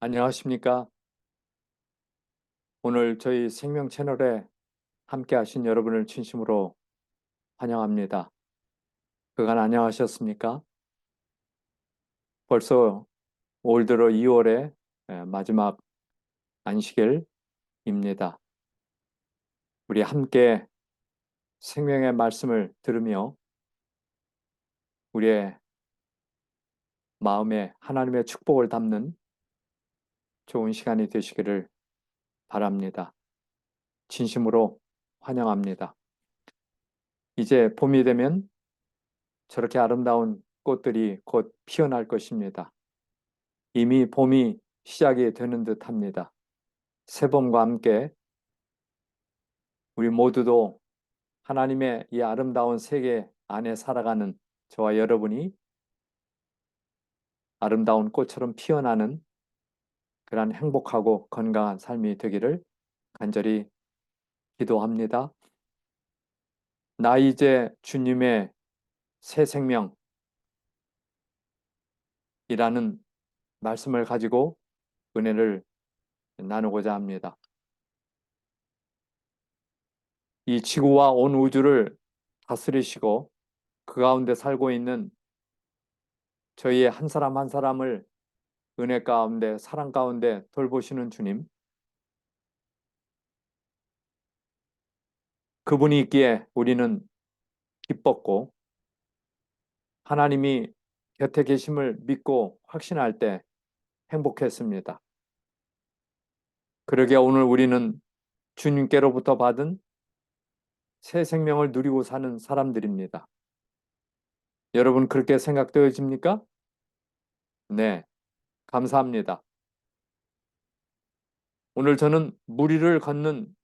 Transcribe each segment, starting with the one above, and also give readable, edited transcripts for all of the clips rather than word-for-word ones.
안녕하십니까? 오늘 저희 생명 채널에 함께 하신 여러분을 진심으로 환영합니다. 그간 안녕하셨습니까? 벌써 올 들어 2월의 마지막 안식일입니다. 우리 함께 생명의 말씀을 들으며 우리의 마음에 하나님의 축복을 담는 좋은 시간이 되시기를 바랍니다. 진심으로 환영합니다. 이제 봄이 되면 저렇게 아름다운 꽃들이 곧 피어날 것입니다. 이미 봄이 시작이 되는 듯 합니다. 새봄과 함께 우리 모두도 하나님의 이 아름다운 세계 안에 살아가는 저와 여러분이 아름다운 꽃처럼 피어나는 그러한 행복하고 건강한 삶이 되기를 간절히 기도합니다. 나 이제 주님의 새 생명이라는 말씀을 가지고 은혜를 나누고자 합니다. 이 지구와 온 우주를 다스리시고 그 가운데 살고 있는 저희의 한 사람 한 사람을 은혜 가운데 사랑 가운데 돌보시는 주님, 그분이 있기에 우리는 기뻤고 하나님이 곁에 계심을 믿고 확신할 때 행복했습니다. 그러게 오늘 우리는 주님께로부터 받은 새 생명을 누리고 사는 사람들입니다. 여러분 그렇게 생각되어집니까? 네, 감사합니다. 오늘 저는 물 위를 걷는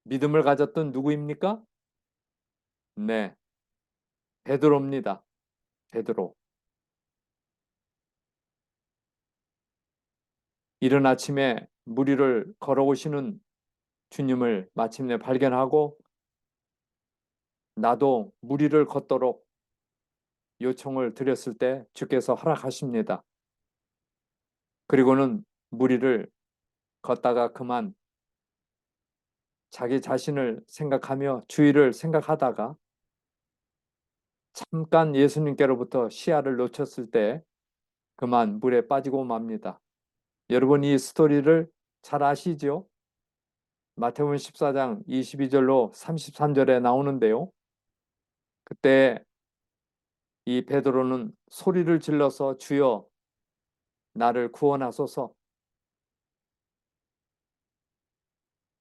믿음을 가졌던 누구입니까? 네, 베드로입니다. 베드로. 이른 아침에 물 위를 걸어오시는 주님을 마침내 발견하고 나도 물 위를 걷도록 요청을 드렸을 때 주께서 허락하십니다. 그리고는 물 위를 걷다가 그만 자기 자신을 생각하며 주위를 생각하다가 잠깐 예수님께로부터 시야를 놓쳤을 때 그만 물에 빠지고 맙니다. 여러분 이 스토리를 잘 아시죠? 마태복음 14장 22절로 33절에 나오는데요. 그때 이 베드로는 소리를 질러서 주여 나를 구원하소서.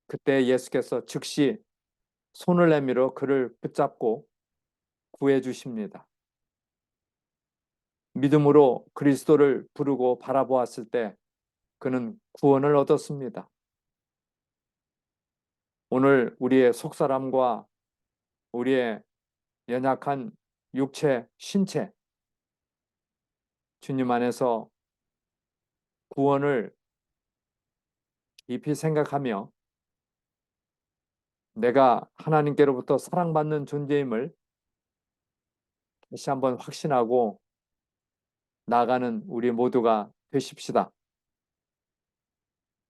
그때 예수께서 즉시 손을 내밀어 그를 붙잡고 구해 주십니다. 믿음으로 그리스도를 부르고 바라보았을 때 그는 구원을 얻었습니다. 오늘 우리의 속사람과 우리의 연약한 육체, 신체, 주님 안에서 구원을 깊이 생각하며 내가 하나님께로부터 사랑받는 존재임을 다시 한번 확신하고 나가는 우리 모두가 되십시다.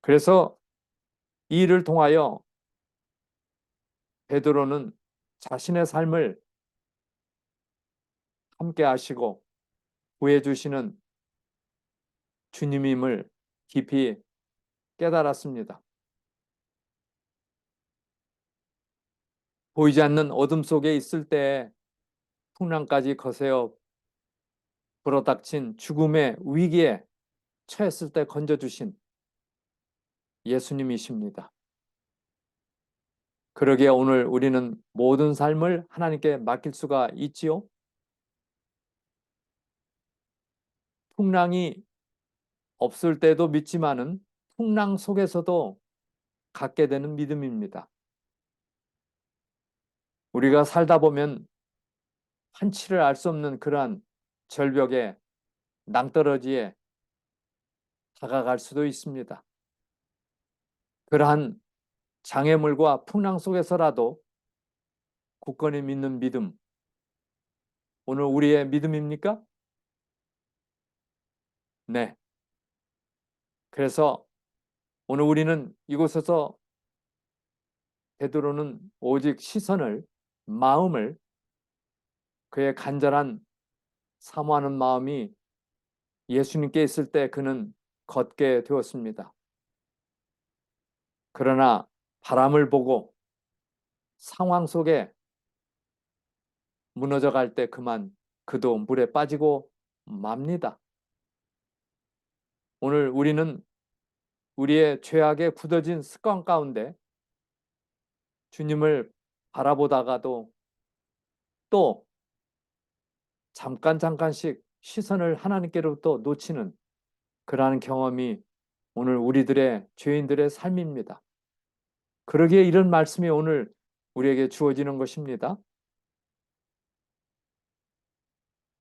그래서 이 일을 통하여 베드로는 자신의 삶을 함께 하시고 구해 주시는 주님임을 깊이 깨달았습니다. 보이지 않는 어둠 속에 있을 때 풍랑까지 거세어 불어닥친 죽음의 위기에 처했을 때 건져주신 예수님이십니다. 그러기에 오늘 우리는 모든 삶을 하나님께 맡길 수가 있지요. 풍랑이 없을 때도 믿지만은 풍랑 속에서도 갖게 되는 믿음입니다. 우리가 살다 보면 한치를 알 수 없는 그러한 절벽에 낭떠러지에 다가갈 수도 있습니다. 그러한 장애물과 풍랑 속에서라도 굳건히 믿는 믿음, 오늘 우리의 믿음입니까? 네, 그래서 오늘 우리는 이곳에서 베드로는 오직 시선을, 마음을, 그의 간절한 사모하는 마음이 예수님께 있을 때 그는 걷게 되었습니다. 그러나 바람을 보고 상황 속에 무너져 갈 때 그만 그도 물에 빠지고 맙니다. 오늘 우리는 우리의 죄악에 굳어진 습관 가운데 주님을 바라보다가도 또 잠깐씩 시선을 하나님께로부터 놓치는 그러한 경험이 오늘 우리들의 죄인들의 삶입니다. 그러기에 이런 말씀이 오늘 우리에게 주어지는 것입니다.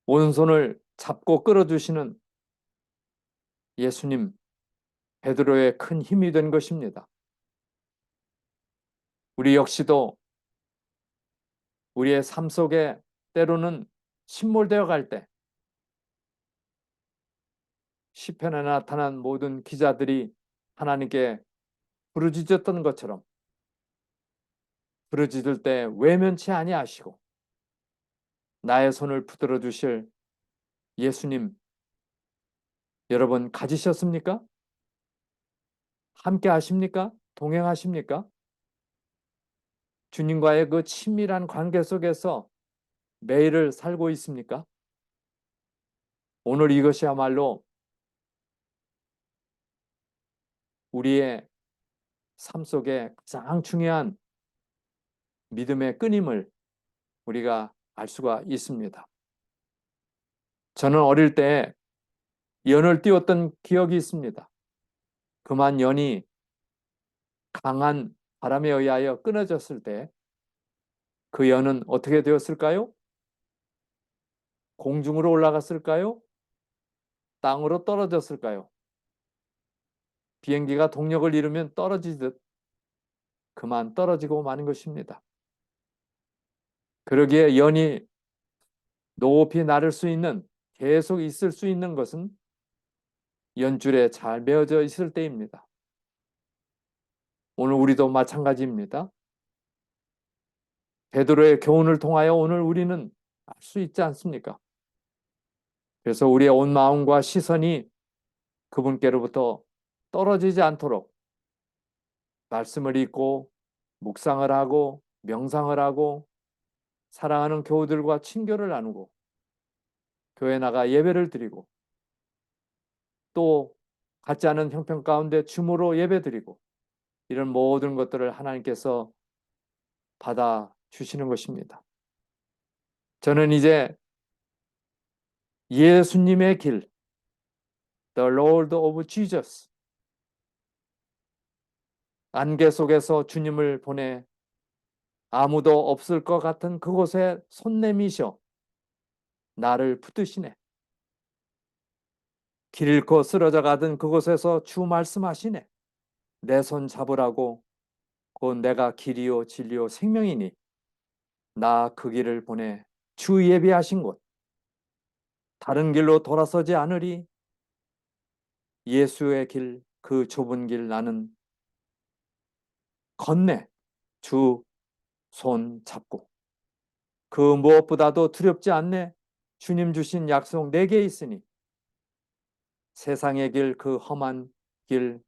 오른손을 잡고 끌어주시는 예수님, 베드로의 큰 힘이 된 것입니다. 우리 역시도 우리의 삶 속에 때로는 침몰되어 갈 때 시편에 나타난 모든 기자들이 하나님께 부르짖었던 것처럼 부르짖을 때 외면치 아니하시고 나의 손을 붙들어 주실 예수님, 여러분 가지셨습니까? 함께 하십니까? 동행하십니까? 주님과의 그 친밀한 관계 속에서 매일을 살고 있습니까? 오늘 이것이야말로 우리의 삶 속에 가장 중요한 믿음의 끊임을 우리가 알 수가 있습니다. 저는 어릴 때 연을 띄웠던 기억이 있습니다. 그만 연이 강한 바람에 의하여 끊어졌을 때 그 연은 어떻게 되었을까요? 공중으로 올라갔을까요? 땅으로 떨어졌을까요? 비행기가 동력을 잃으면 떨어지듯 그만 떨어지고 마는 것입니다. 그러기에 연이 높이 나를 수 있는, 계속 있을 수 있는 것은 연줄에 잘 매어져 있을 때입니다. 오늘 우리도 마찬가지입니다. 베드로의 교훈을 통하여 오늘 우리는 알 수 있지 않습니까? 그래서 우리의 온 마음과 시선이 그분께로부터 떨어지지 않도록 말씀을 읽고 묵상을 하고 명상을 하고 사랑하는 교우들과 친교를 나누고 교회 나가 예배를 드리고 또 같지 않은 형편 가운데 줌으로 예배 드리고 이런 모든 것들을 하나님께서 받아 주시는 것입니다. 저는 이제 예수님의 길, The Lord of Jesus, 안개 속에서 주님을 보내 아무도 없을 것 같은 그곳에 손 내미셔 나를 붙드시네. 길 잃고 쓰러져 가던 그곳에서 주 말씀하시네. 내 손 잡으라고 곧 내가 길이요 진리요 생명이니 나 그 길을 보내 주 예비하신 곳 다른 길로 돌아서지 않으리. 예수의 길, 그 좁은 길 나는 건네 주 손 잡고 그 무엇보다도 두렵지 않네. 주님 주신 약속 내게 있으니 세상의 길, 그 험한 길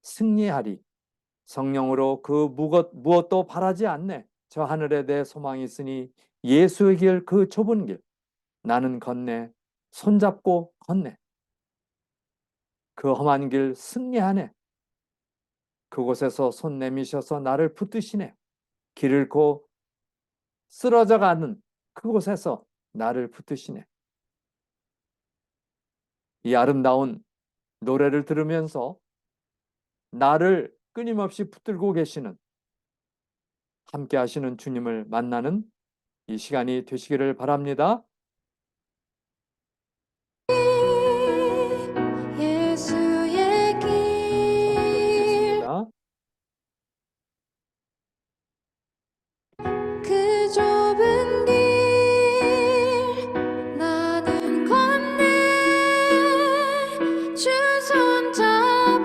승리하리. 성령으로 그 무엇도 바라지 않네. 저 하늘에 내 소망이 있으니 예수의 길, 그 좁은 길 나는 건네 손잡고 건네 그 험한 길 승리하네. 그곳에서 손 내미셔서 나를 붙드시네. 길 잃고 쓰러져 가는 그곳에서 나를 붙드시네. 이 아름다운 노래를 들으면서 나를 끊임없이 붙들고 계시는 함께 하시는 주님을 만나는 이 시간이 되시기를 바랍니다. 예수의 길, 자, 그 좁은 길 나는 건네 주 손 잡고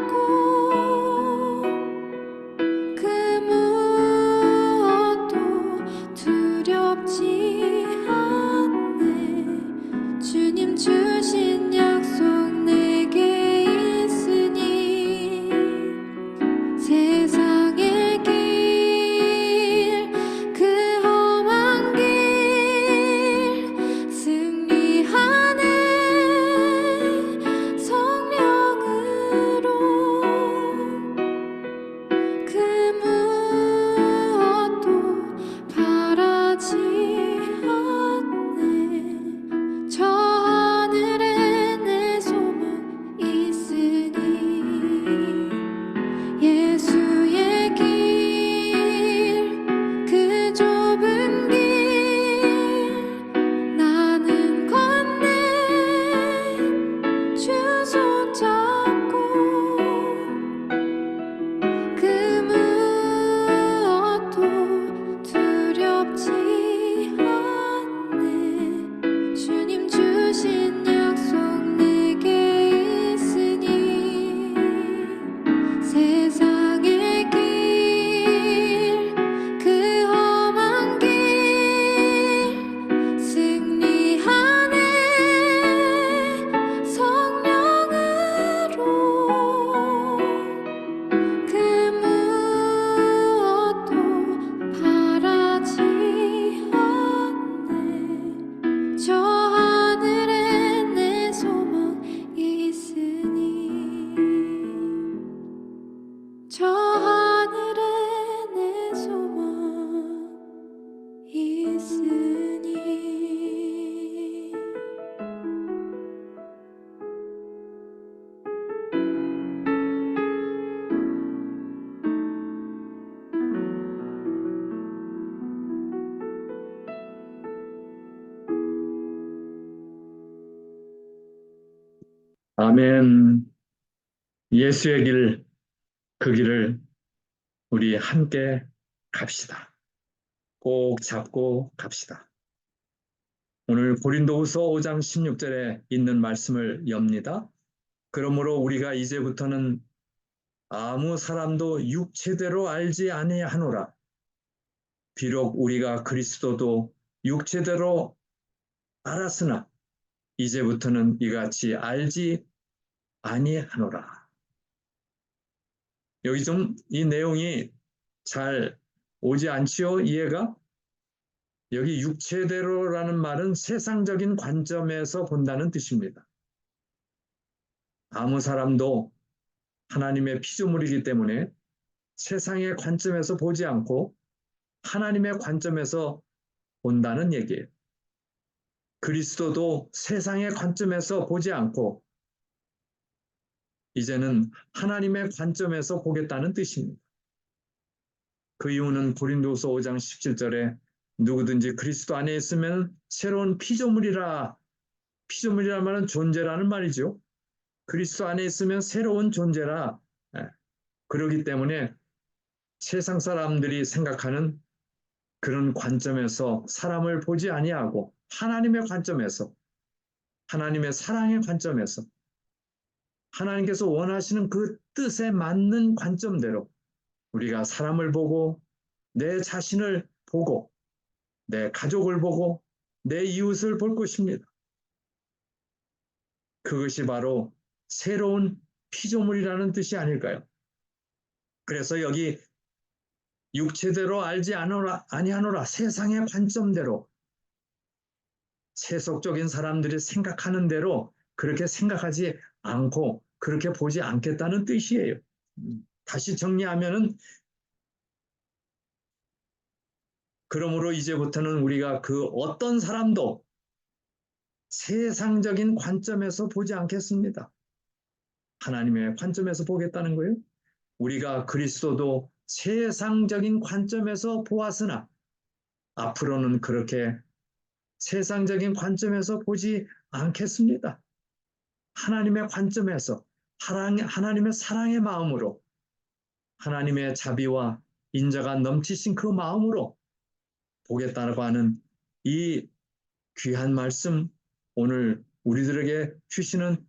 아멘. 예수의 길, 그 길을 우리 함께 갑시다. 꼭 잡고 갑시다. 오늘 고린도후서 5장 16절에 있는 말씀을 엽니다. 그러므로 우리가 이제부터는 아무 사람도 육체대로 알지 아니하노라. 비록 우리가 그리스도도 육체대로 알았으나 이제부터는 이같이 알지 아니하노라. 여기 좀 이 내용이 잘 오지 않지요? 이해가? 여기 육체대로라는 말은 세상적인 관점에서 본다는 뜻입니다. 아무 사람도 하나님의 피조물이기 때문에 세상의 관점에서 보지 않고 하나님의 관점에서 본다는 얘기예요. 그리스도도 세상의 관점에서 보지 않고 이제는 하나님의 관점에서 보겠다는 뜻입니다. 그 이유는 고린도서 5장 17절에 누구든지 그리스도 안에 있으면 새로운 피조물이라, 피조물이라는 말은 존재라는 말이죠. 그리스도 안에 있으면 새로운 존재라. 그러기 때문에 세상 사람들이 생각하는 그런 관점에서 사람을 보지 아니하고 하나님의 관점에서, 하나님의 사랑의 관점에서 하나님께서 원하시는 그 뜻에 맞는 관점대로 우리가 사람을 보고 내 자신을 보고 내 가족을 보고 내 이웃을 볼 것입니다. 그것이 바로 새로운 피조물이라는 뜻이 아닐까요? 그래서 여기 육체대로 알지 아니하노라, 세상의 관점대로, 세속적인 사람들이 생각하는 대로 그렇게 생각하지 않고 그렇게 보지 않겠다는 뜻이에요. 다시 정리하면은, 그러므로 이제부터는 우리가 그 어떤 사람도 세상적인 관점에서 보지 않겠습니다. 하나님의 관점에서 보겠다는 거예요. 우리가 그리스도도 세상적인 관점에서 보았으나 앞으로는 그렇게 세상적인 관점에서 보지 않겠습니다. 하나님의 관점에서, 하나님의 사랑의 마음으로, 하나님의 자비와 인자가 넘치신 그 마음으로 보겠다고 하는 이 귀한 말씀, 오늘 우리들에게 주시는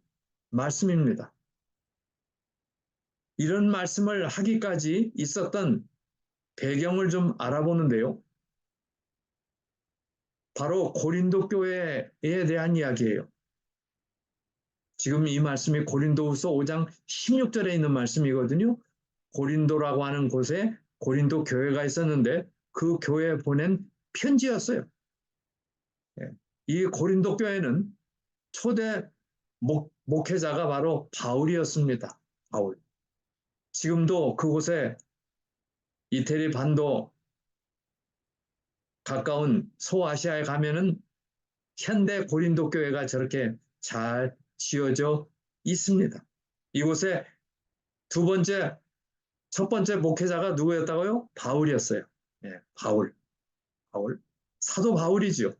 말씀입니다. 이런 말씀을 하기까지 있었던 배경을 좀 알아보는데요. 바로 고린도 교회에 대한 이야기예요. 지금 이 말씀이 고린도후서 5장 16절에 있는 말씀이거든요. 고린도라고 하는 곳에 고린도 교회가 있었는데 그 교회에 보낸 편지였어요. 이 고린도 교회는 초대 목회자가 바로 바울이었습니다. 바울. 지금도 그곳에 이태리 반도 가까운 소아시아에 가면은 현대 고린도 교회가 저렇게 잘 지어져 있습니다. 이곳에 첫 번째 목회자가 누구였다고요? 바울이었어요. 네, 바울. 사도 바울이죠.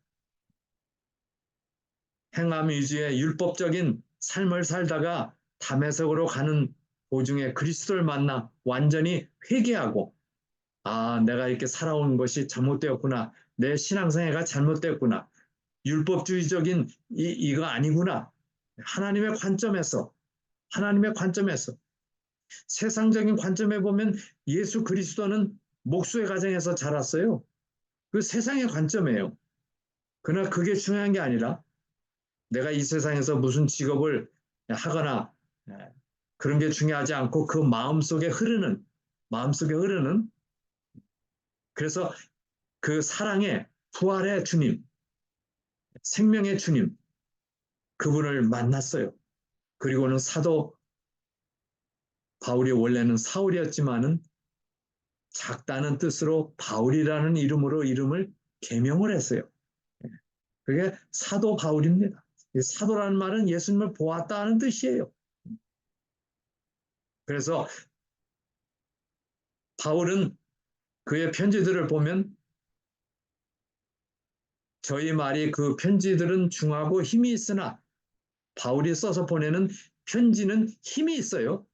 행함 위주의 율법적인 삶을 살다가 다메섹으로 가는 도중에 그리스도를 만나 완전히 회개하고, 아, 내가 이렇게 살아온 것이 잘못되었구나. 내 신앙생애가 잘못되었구나. 율법주의적인 이거 아니구나. 하나님의 관점에서 세상적인 관점에 보면 예수 그리스도는 목수의 가정에서 자랐어요. 그 세상의 관점이에요. 그러나 그게 중요한 게 아니라 내가 이 세상에서 무슨 직업을 하거나 그런 게 중요하지 않고 그 마음속에 흐르는, 그래서 그 사랑의 부활의 주님, 생명의 주님, 그분을 만났어요. 그리고는 사도 바울이 원래는 사울이었지만은 작다는 뜻으로 바울이라는 이름으로 이름을 개명을 했어요. 그게 사도 바울입니다. 사도라는 말은 예수님을 보았다는 뜻이에요. 그래서 바울은 그의 편지들을 보면 저희 말이 그 편지들은 중하고 힘이 있으나 바울이 써서 보내는 편지는 힘이 있어요.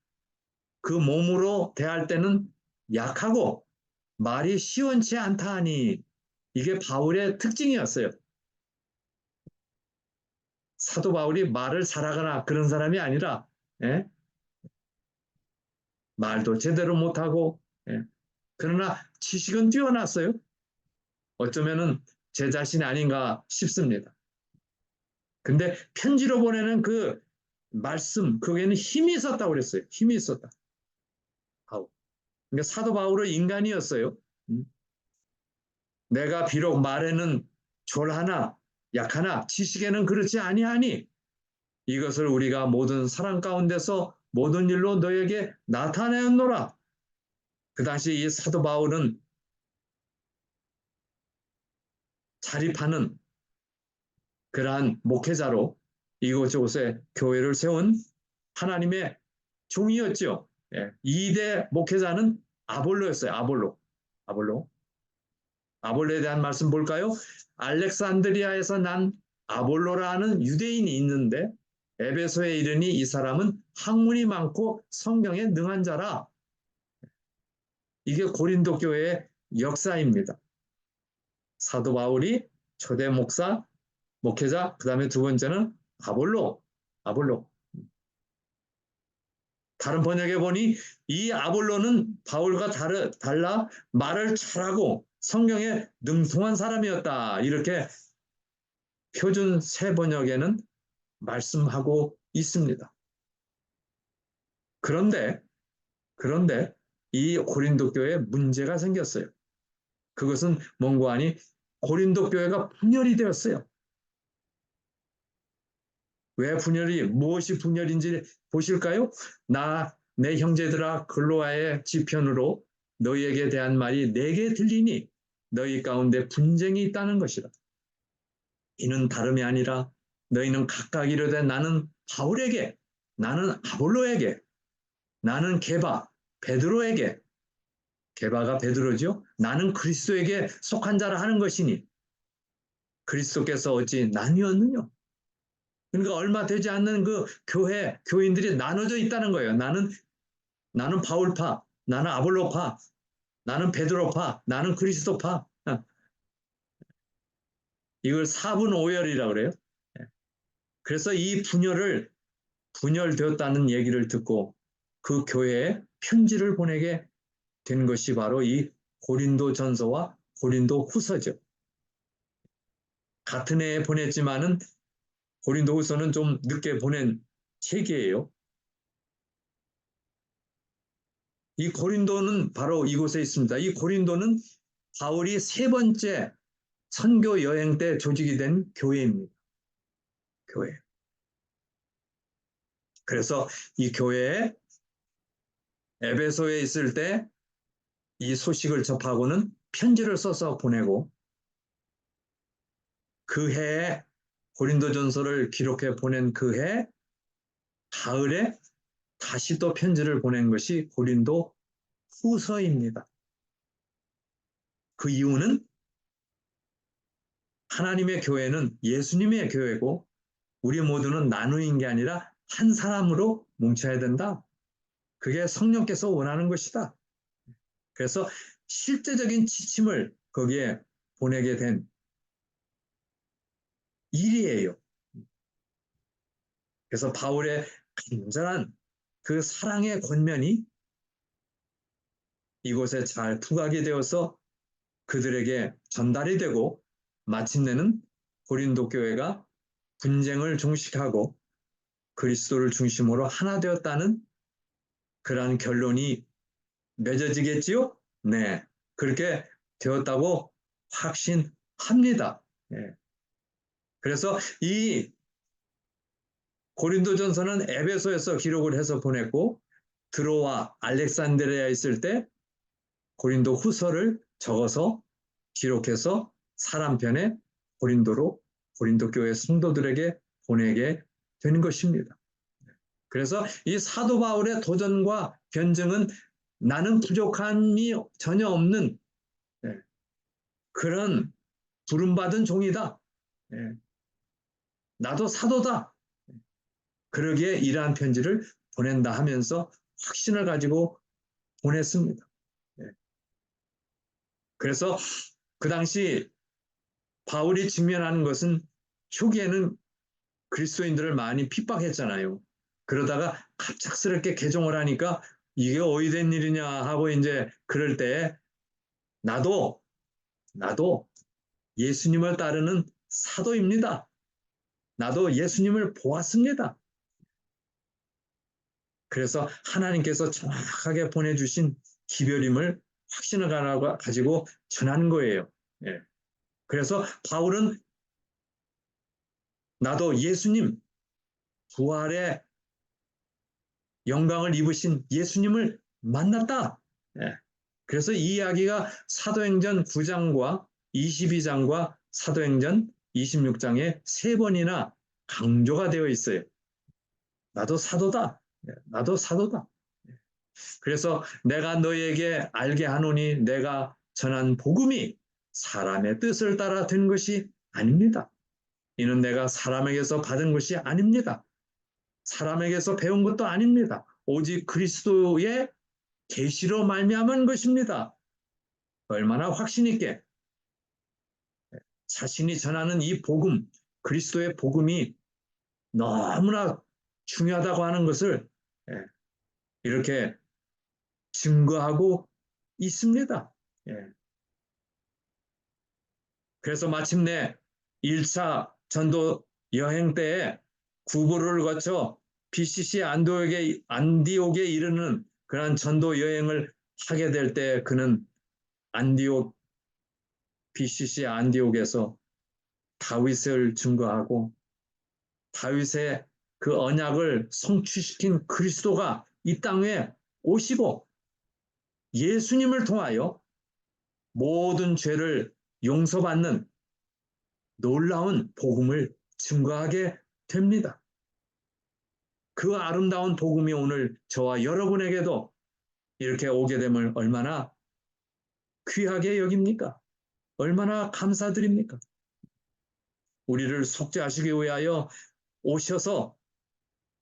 그 몸으로 대할 때는 약하고 말이 시원치 않다 하니 이게 바울의 특징이었어요. 사도 바울이 말을 잘하거나 그런 사람이 아니라 예? 말도 제대로 못하고 예? 그러나 지식은 뛰어났어요. 어쩌면은 제 자신이 아닌가 싶습니다. 근데 편지로 보내는 그 말씀, 거기에는 힘이 있었다고 그랬어요. 힘이 있었다. 바울. 그러니까 사도 바울은 인간이었어요. 내가 비록 말에는 졸하나 약하나 지식에는 그렇지 아니하니 이것을 우리가 모든 사랑 가운데서 모든 일로 너에게 나타내었노라. 그 당시 이 사도 바울은 자립하는 그러한 목회자로 이곳저곳에 교회를 세운 하나님의 종이었죠. 예. 2대 목회자는 아볼로였어요. 아볼로. 아볼로에 대한 말씀 볼까요? 알렉산드리아에서 난 아볼로라는 유대인이 있는데 에베소에 이르니 이 사람은 학문이 많고 성경에 능한 자라. 이게 고린도 교회의 역사입니다. 사도 바울이 초대 목사, 목회자, 그 다음에 두 번째는 아볼로. 다른 번역에 보니 이 아볼로는 바울과 달라 말을 잘하고 성경에 능통한 사람이었다. 이렇게 표준 새 번역에는 말씀하고 있습니다. 그런데 이 고린도 교회에 문제가 생겼어요. 그것은 뭔고 하니 고린도 교회가 분열이 되었어요. 왜 무엇이 분열인지 보실까요? 내 형제들아 글로아의 지편으로 너희에게 대한 말이 내게 들리니 너희 가운데 분쟁이 있다는 것이라. 이는 다름이 아니라 너희는 각각 이르되 나는 바울에게, 나는 아볼로에게, 나는 베드로에게, 게바가 베드로죠. 나는 그리스도에게 속한 자라 하는 것이니 그리스도께서 어찌 나뉘었느냐? 그러니까 얼마 되지 않는 그 교인들이 나눠져 있다는 거예요. 나는 바울파, 나는 아볼로파, 나는 베드로파, 나는 그리스도파. 이걸 사분오열이라고 그래요. 그래서 이 분열되었다는 얘기를 듣고 그 교회에 편지를 보내게 된 것이 바로 이 고린도 전서와 고린도 후서죠. 같은 해에 보냈지만은 고린도 후서는 좀 늦게 보낸 책이에요. 이 고린도는 바로 이곳에 있습니다. 이 고린도는 바울이 세 번째 선교 여행 때 조직이 된 교회입니다. 교회. 그래서 이 교회에 에베소에 있을 때 이 소식을 접하고는 편지를 써서 보내고 그 해에 고린도전서를 기록해 보낸 그 해 가을에 다시 또 편지를 보낸 것이 고린도 후서입니다. 그 이유는 하나님의 교회는 예수님의 교회고 우리 모두는 나누인 게 아니라 한 사람으로 뭉쳐야 된다. 그게 성령께서 원하는 것이다. 그래서 실제적인 지침을 거기에 보내게 된 일이에요. 그래서 바울의 간절한 그 사랑의 권면이 이곳에 잘 부각이 되어서 그들에게 전달이 되고 마침내는 고린도 교회가 분쟁을 종식하고 그리스도를 중심으로 하나 되었다는 그러한 결론이 맺어지겠지요? 네, 그렇게 되었다고 확신합니다. 네. 그래서 이 고린도전서는 에베소에서 기록을 해서 보냈고 드로와 알렉산드리아에 있을 때 고린도 후서를 적어서 기록해서 사람편에 고린도 교회 성도들에게 보내게 된 것입니다. 그래서 이 사도 바울의 도전과 변증은 나는 부족함이 전혀 없는 그런 부름받은 종이다. 나도 사도다. 그러기에 이러한 편지를 보낸다 하면서 확신을 가지고 보냈습니다. 예. 그래서 그 당시 바울이 직면하는 것은 초기에는 그리스도인들을 많이 핍박했잖아요. 그러다가 갑작스럽게 개종을 하니까 이게 어디 된 일이냐 하고 이제 그럴 때 나도 예수님을 따르는 사도입니다. 나도 예수님을 보았습니다. 그래서 하나님께서 정확하게 보내주신 기별임을 확신을 가지고 전하는 거예요. 예. 그래서 바울은 나도 예수님, 부활의 영광을 입으신 예수님을 만났다. 예. 그래서 이 이야기가 사도행전 9장과 22장과 사도행전 26장에 3번이나 강조가 되어 있어요. 나도 사도다. 예. 나도 사도다. 그래서 내가 너에게 알게 하노니 내가 전한 복음이 사람의 뜻을 따라 된 것이 아닙니다. 이는 내가 사람에게서 받은 것이 아닙니다. 사람에게서 배운 것도 아닙니다. 오직 그리스도의 계시로 말미암은 것입니다. 얼마나 확신 있게 자신이 전하는 이 복음, 그리스도의 복음이 너무나 중요하다고 하는 것을 이렇게 증거하고 있습니다. 그래서 마침내 1차 전도 여행 때에 구보를 거쳐 BCC 안디옥에 이르는 그러한 전도 여행을 하게 될 때 그는 BCC 안디옥에서 다윗을 증거하고 다윗의 그 언약을 성취시킨 그리스도가 이 땅에 오시고 예수님을 통하여 모든 죄를 용서받는 놀라운 복음을 증거하게 됩니다. 그 아름다운 복음이 오늘 저와 여러분에게도 이렇게 오게 됨을 얼마나 귀하게 여깁니까? 얼마나 감사드립니까? 우리를 속죄하시기 위하여 오셔서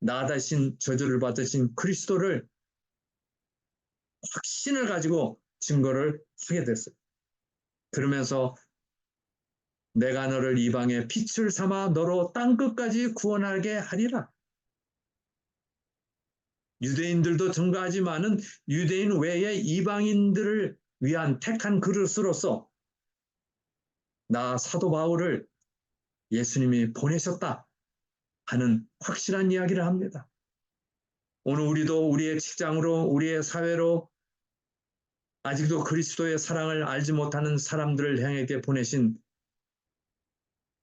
나 대신 저주를 받으신 그리스도를 확신을 가지고 증거를 하게 됐어요. 그러면서 내가 너를 이방의 빛을 삼아 너로 땅끝까지 구원하게 하리라. 유대인들도 증거하지만은 유대인 외의 이방인들을 위한 택한 그릇으로서 나 사도 바울을 예수님이 보내셨다 하는 확실한 이야기를 합니다. 오늘 우리도 우리의 직장으로 우리의 사회로 아직도 그리스도의 사랑을 알지 못하는 사람들을 향하게 보내신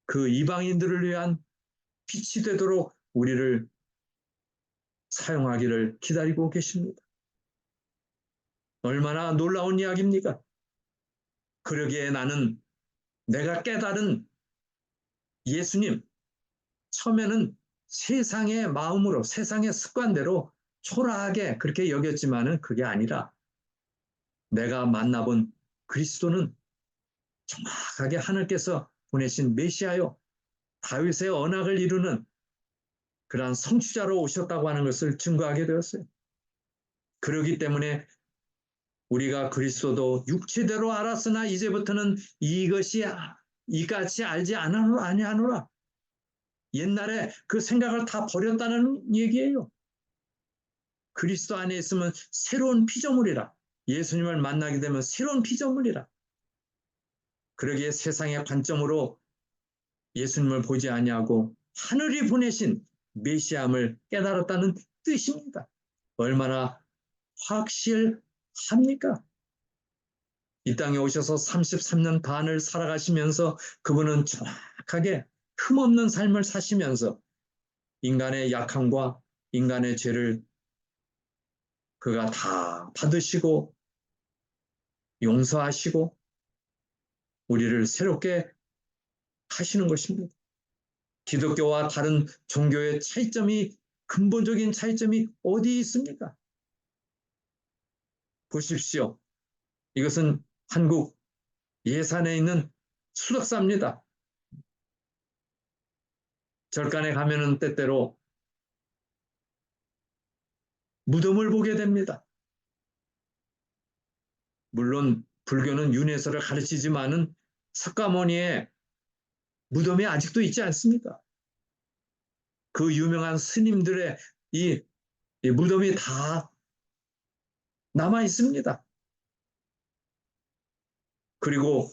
그 이방인들을 위한 빛이 되도록 우리를 사용하기를 기다리고 계십니다. 얼마나 놀라운 이야기입니까? 그러기에 나는 내가 깨달은 예수님, 처음에는 세상의 마음으로, 세상의 습관대로 초라하게 그렇게 여겼지만은 그게 아니라 내가 만나본 그리스도는 정확하게 하나님께서 보내신 메시아요, 다윗의 언약을 이루는 그러한 성취자로 오셨다고 하는 것을 증거하게 되었어요. 그렇기 때문에 우리가 그리스도도 육체대로 알았으나 이제부터는 이같이 알지 아니하노라. 옛날에 그 생각을 다 버렸다는 얘기예요. 그리스도 안에 있으면 새로운 피조물이라. 예수님을 만나게 되면 새로운 피조물이라. 그러기에 세상의 관점으로 예수님을 보지 아니하고 하늘이 보내신 메시아임을 깨달았다는 뜻입니다. 얼마나 확실합니까? 이 땅에 오셔서 33년 반을 살아가시면서 그분은 정확하게 흠없는 삶을 사시면서 인간의 약함과 인간의 죄를 그가 다 받으시고 용서하시고 우리를 새롭게 하시는 것입니다. 기독교와 다른 종교의 근본적인 차이점이 어디 있습니까? 보십시오. 이것은 한국 예산에 있는 수덕사입니다. 절간에 가면은 때때로 무덤을 보게 됩니다. 물론 불교는 윤회설을 가르치지만은 석가모니의 무덤이 아직도 있지 않습니까? 그 유명한 스님들의 이 무덤이 다 남아 있습니다. 그리고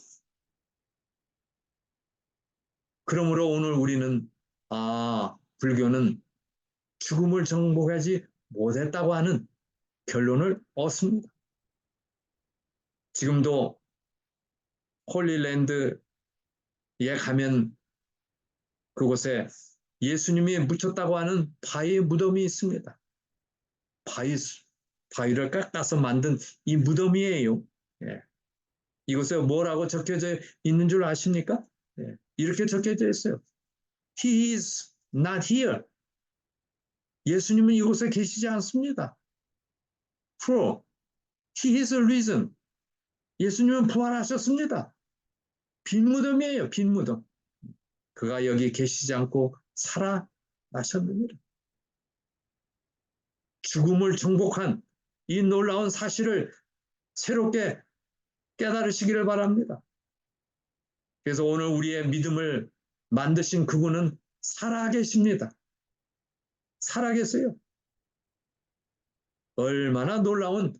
그러므로 오늘 우리는 불교는 죽음을 정복하지 못했다고 하는 결론을 얻습니다. 지금도 홀리랜드에 가면 그곳에 예수님이 묻혔다고 하는 바위의 무덤이 있습니다. 바위를 깎아서 만든 이 무덤이에요. 예. 이곳에 뭐라고 적혀져 있는 줄 아십니까? 예. 이렇게 적혀져 있어요. He is not here. 예수님은 이곳에 계시지 않습니다. For he is risen. 예수님은 부활하셨습니다. 빈 무덤이에요. 빈 무덤. 그가 여기 계시지 않고 살아나셨느니라. 죽음을 정복한 이 놀라운 사실을 새롭게 깨달으시기를 바랍니다. 그래서 오늘 우리의 믿음을 만드신 그분은 살아계십니다. 살아계세요. 얼마나 놀라운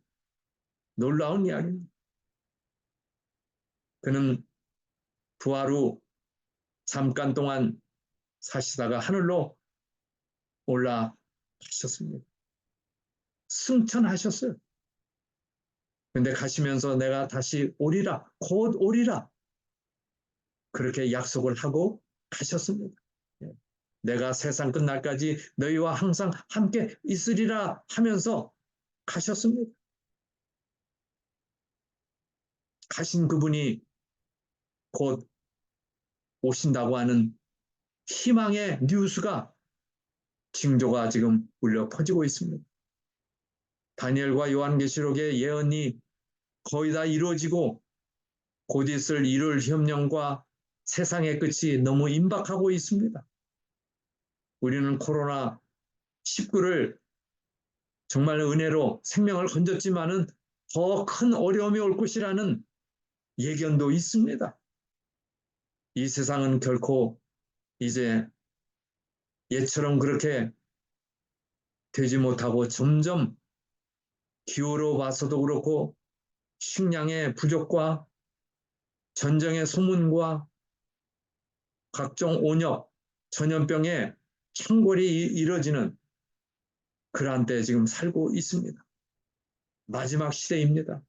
이야기입니다. 그는 부활 후 잠깐 동안 사시다가 하늘로 올라가셨습니다. 승천하셨어요. 근데 가시면서 내가 다시 오리라, 곧 오리라. 그렇게 약속을 하고 가셨습니다. 내가 세상 끝날까지 너희와 항상 함께 있으리라 하면서 가셨습니다. 가신 그분이 곧 오신다고 하는 희망의 뉴스가 징조가 지금 울려 퍼지고 있습니다. 다니엘과 요한계시록의 예언이 거의 다 이루어지고 곧 있을 이룰 혁명과 세상의 끝이 너무 임박하고 있습니다. 우리는 코로나19를 정말 은혜로 생명을 건졌지만은 더 큰 어려움이 올 것이라는 예견도 있습니다. 이 세상은 결코 이제 옛처럼 그렇게 되지 못하고 점점 기후로 봐서도 그렇고 식량의 부족과 전쟁의 소문과 각종 온역, 전염병의 창궐이 이뤄지는 그러한 때 지금 살고 있습니다. 마지막 시대입니다.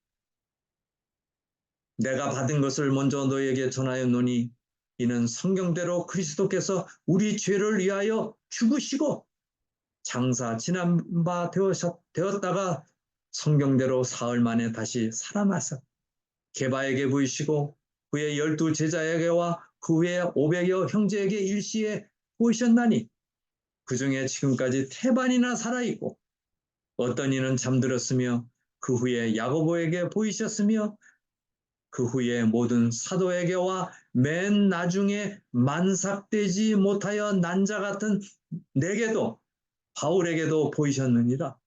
내가 받은 것을 먼저 너에게 전하였노니 이는 성경대로 그리스도께서 우리 죄를 위하여 죽으시고 장사 지난 바 되었다가 성경대로 사흘 만에 다시 살아나서 게바에게 보이시고 그의 12 제자에게와 그 후에 500여 형제에게 일시에 보이셨나니 그 중에 지금까지 태반이나 살아있고 어떤 이는 잠들었으며 그 후에 야고보에게 보이셨으며 그 후에 모든 사도에게와 맨 나중에 만삭되지 못하여 난 자 같은 내게도 바울에게도 보이셨느니라.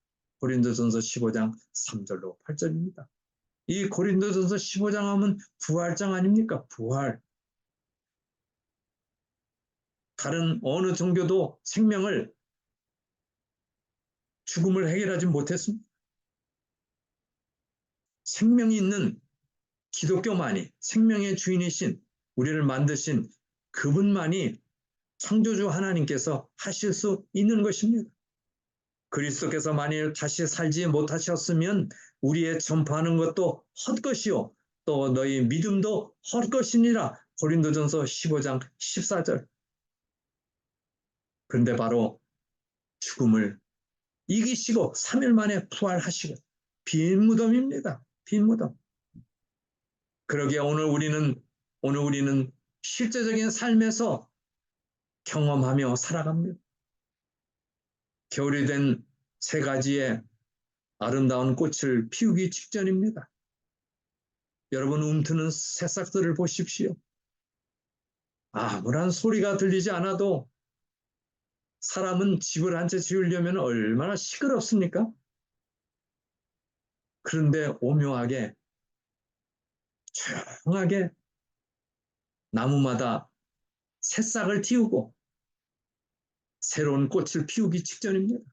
고린도전서 15장 3절로 8절입니다. 이 고린도전서 15장 하면 부활장 아닙니까? 부활. 다른 어느 종교도 죽음을 해결하지 못했습니다. 생명이 있는 기독교만이 생명의 주인이신 우리를 만드신 그분만이 창조주 하나님께서 하실 수 있는 것입니다. 그리스도께서 만일 다시 살지 못하셨으면 우리의 전파하는 것도 헛것이요 또 너희 믿음도 헛것이니라. 고린도전서 15장 14절. 그런데 바로 죽음을 이기시고 3일 만에 부활하시고 빈 무덤입니다. 빈 무덤. 그러기에 오늘 우리는 실제적인 삶에서 경험하며 살아갑니다. 겨울이 된 세 가지의 아름다운 꽃을 피우기 직전입니다. 여러분 움트는 새싹들을 보십시오. 아무런 소리가 들리지 않아도 사람은 집을 한 채 지으려면 얼마나 시끄럽습니까? 그런데 오묘하게 조용하게 나무마다 새싹을 틔우고 새로운 꽃을 피우기 직전입니다.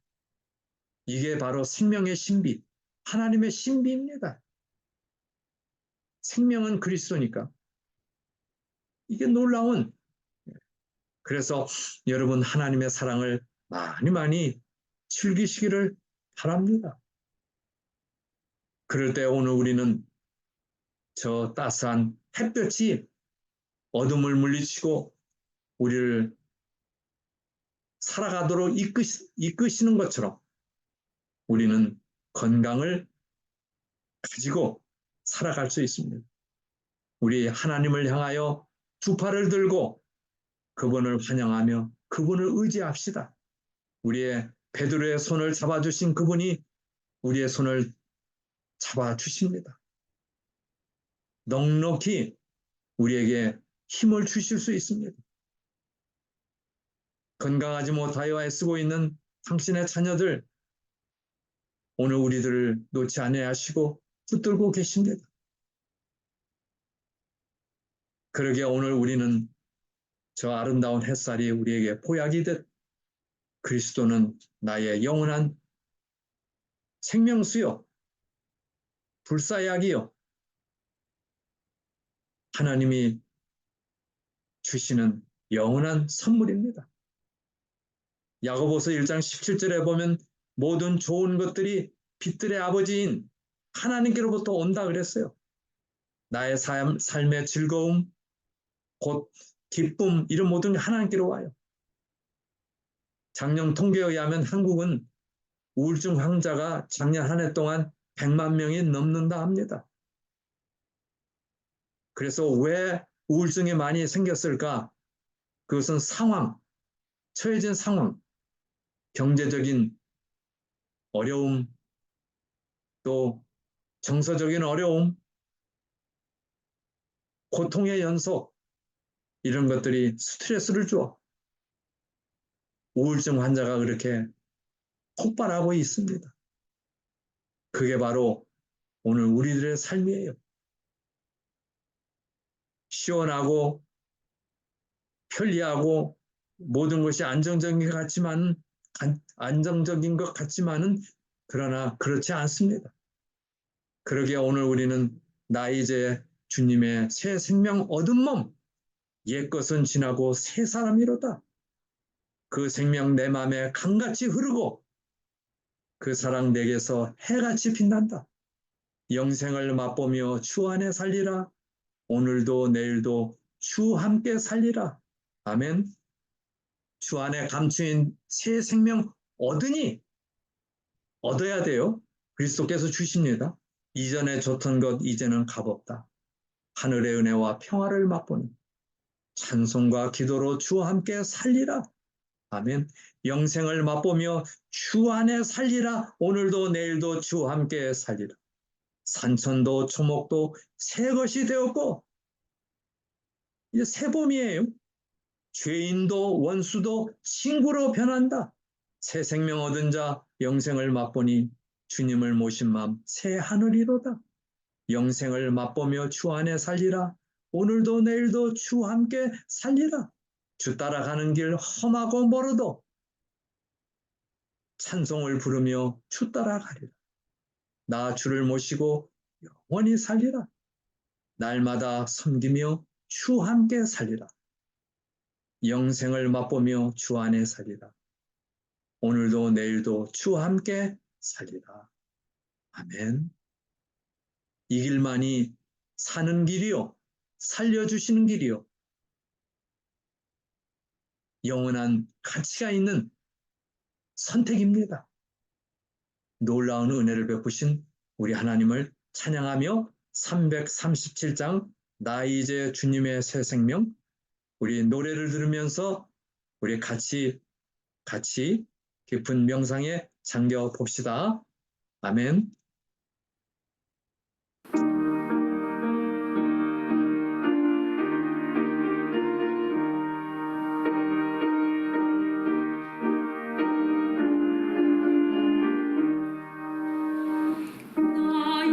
이게 바로 생명의 신비, 하나님의 신비입니다. 생명은 그리스도니까. 이게 놀라운. 그래서 여러분 하나님의 사랑을 많이 많이 즐기시기를 바랍니다. 그럴 때 오늘 우리는 저 따스한 햇볕이 어둠을 물리치고 우리를 살아가도록 이끄시는 것처럼 우리는 건강을 가지고 살아갈 수 있습니다. 우리 하나님을 향하여 두 팔을 들고 그분을 환영하며 그분을 의지합시다. 우리의 베드로의 손을 잡아주신 그분이 우리의 손을 잡아주십니다. 넉넉히 우리에게 힘을 주실 수 있습니다. 건강하지 못하여 애쓰고 있는 당신의 자녀들, 오늘 우리들을 놓지 아니하시고 붙들고 계십니다. 그러게 오늘 우리는 저 아름다운 햇살이 우리에게 보약이듯 그리스도는 나의 영원한 생명수요, 불사약이요, 하나님이 주시는 영원한 선물입니다. 야고보서 1장 17절에 보면 모든 좋은 것들이 빛들의 아버지인 하나님께로부터 온다 그랬어요. 나의 삶의 즐거움, 곧 기쁨, 이런 모든 게 하나님께로 와요. 작년 통계에 의하면 한국은 우울증 환자가 작년 한 해 동안 100만 명이 넘는다 합니다. 그래서 왜 우울증이 많이 생겼을까? 그것은 상황, 처해진 상황, 경제적인 어려움, 또 정서적인 어려움, 고통의 연속, 이런 것들이 스트레스를 줘. 우울증 환자가 그렇게 폭발하고 있습니다. 그게 바로 오늘 우리들의 삶이에요. 시원하고 편리하고 모든 것이 안정적인 것 같지만은 그러나 그렇지 않습니다. 그러기에 오늘 우리는 나 이제 주님의 새 생명 얻은 몸, 옛것은 지나고 새 사람이로다. 그 생명 내 마음에 강같이 흐르고 그 사랑 내게서 해같이 빛난다. 영생을 맛보며 주 안에 살리라. 오늘도 내일도 주 함께 살리라. 아멘. 주 안에 감추인 새 생명 얻어야 돼요. 그리스도께서 주십니다. 이전에 줬던 것 이제는 값없다. 하늘의 은혜와 평화를 맛보는 찬송과 기도로 주 함께 살리라. 아멘. 영생을 맛보며 주 안에 살리라. 오늘도 내일도 주 함께 살리라. 산천도 초목도 새 것이 되었고 이제 새 봄이에요. 죄인도 원수도 친구로 변한다. 새 생명 얻은 자 영생을 맛보니 주님을 모신 마음 새 하늘이로다. 영생을 맛보며 주 안에 살리라. 오늘도 내일도 주 함께 살리라. 주 따라가는 길 험하고 멀어도 찬송을 부르며 주 따라가리라. 나 주를 모시고 영원히 살리라. 날마다 섬기며 주 함께 살리라. 영생을 맛보며 주 안에 살리라. 오늘도 내일도 주 함께 살리라. 아멘. 이 길만이 사는 길이요, 살려주시는 길이요, 영원한 가치가 있는 선택입니다. 놀라운 은혜를 베푸신 우리 하나님을 찬양하며 337장 나 이제 주님의 새 생명, 우리 노래를 들으면서 우리 같이 깊은 명상에 잠겨 봅시다. 아멘. 나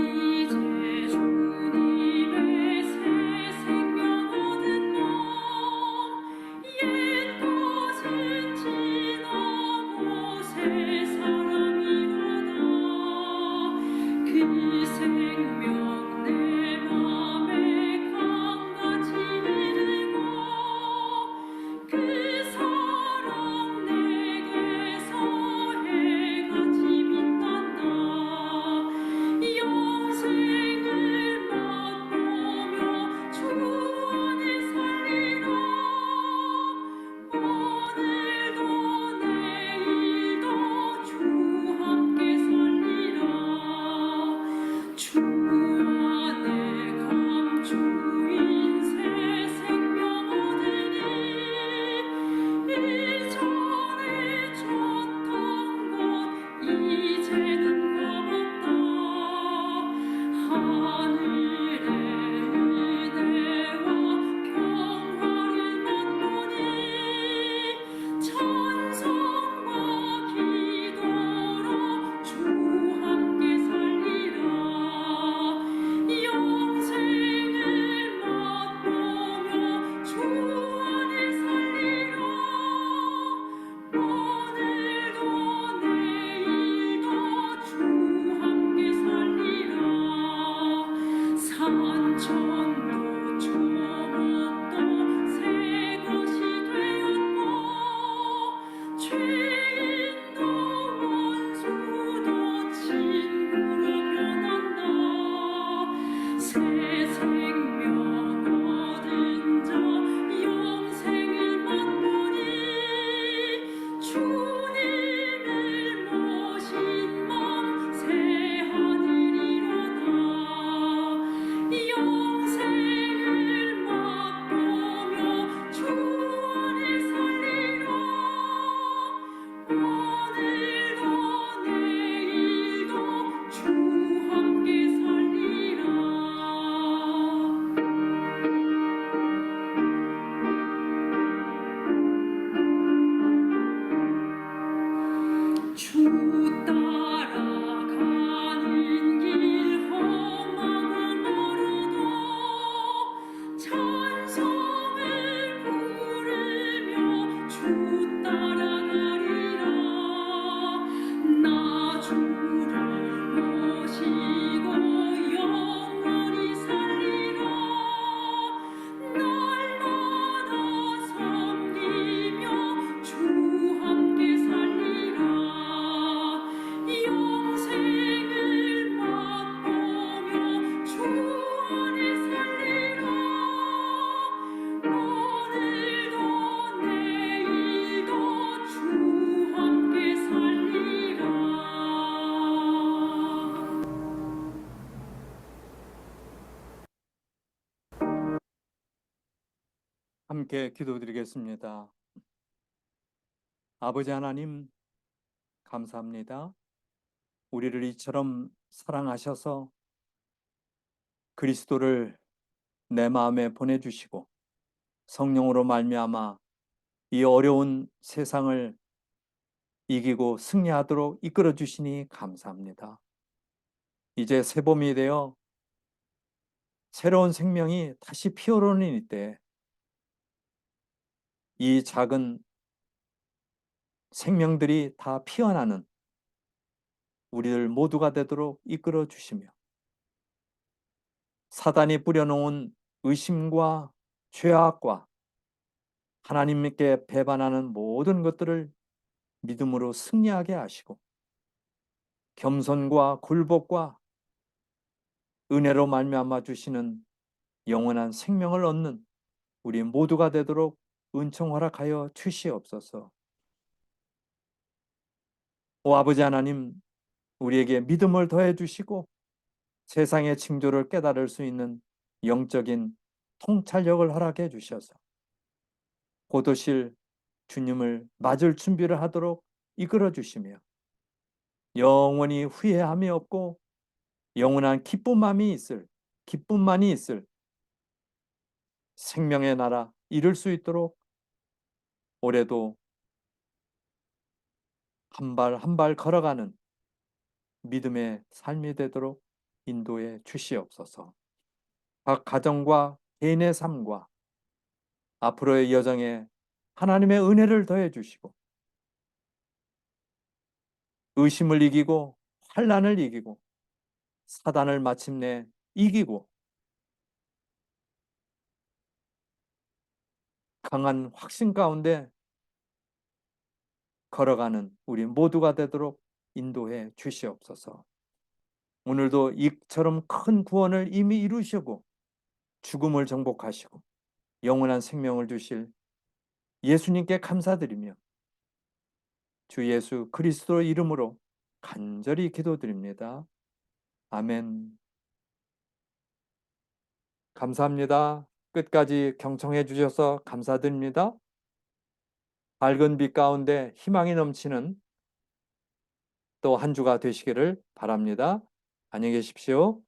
오늘도 내일도 주 함께 살리라. 주 따라가는 길 험하고 멀어도 찬송을 부르며 주 따라가리라. 나 주를 모시고 영원히 살리라. 날마다 섬기며 주 함께 살리라. 영생을 맛보며 주 안에 살리라. 오늘도 내일도 주 함께 살리라. 함께 기도드리겠습니다. 아버지 하나님, 감사합니다. 우리를 이처럼 사랑하셔서 그리스도를 내 마음에 보내주시고 성령으로 말미암아 이 어려운 세상을 이기고 승리하도록 이끌어 주시니 감사합니다. 이제 새봄이 되어 새로운 생명이 다시 피어오르는 이때 이 작은 생명들이 다 피어나는 우리들 모두가 되도록 이끌어 주시며 사단이 뿌려놓은 의심과 죄악과 하나님께 배반하는 모든 것들을 믿음으로 승리하게 하시고 겸손과 굴복과 은혜로 말미암아 주시는 영원한 생명을 얻는 우리 모두가 되도록 은총 허락하여 주시옵소서. 오 아버지 하나님, 우리에게 믿음을 더해 주시고 세상의 징조를 깨달을 수 있는 영적인 통찰력을 허락해 주셔서 곧 오실 주님을 맞을 준비를 하도록 이끌어 주시며 영원히 후회함이 없고 영원한 기쁨만이 있을 생명의 나라 이룰 수 있도록 올해도 한 발 한 발 걸어가는 믿음의 삶이 되도록 인도해 주시옵소서. 각 가정과 개인의 삶과 앞으로의 여정에 하나님의 은혜를 더해 주시고 의심을 이기고 환난을 이기고 사단을 마침내 이기고 강한 확신 가운데 걸어가는 우리 모두가 되도록 인도해 주시옵소서. 오늘도 이처럼 큰 구원을 이미 이루시고 죽음을 정복하시고 영원한 생명을 주실 예수님께 감사드리며 주 예수 그리스도 이름으로 간절히 기도드립니다. 아멘. 감사합니다. 끝까지 경청해 주셔서 감사드립니다. 밝은 빛 가운데 희망이 넘치는 또 한 주가 되시기를 바랍니다. 안녕히 계십시오.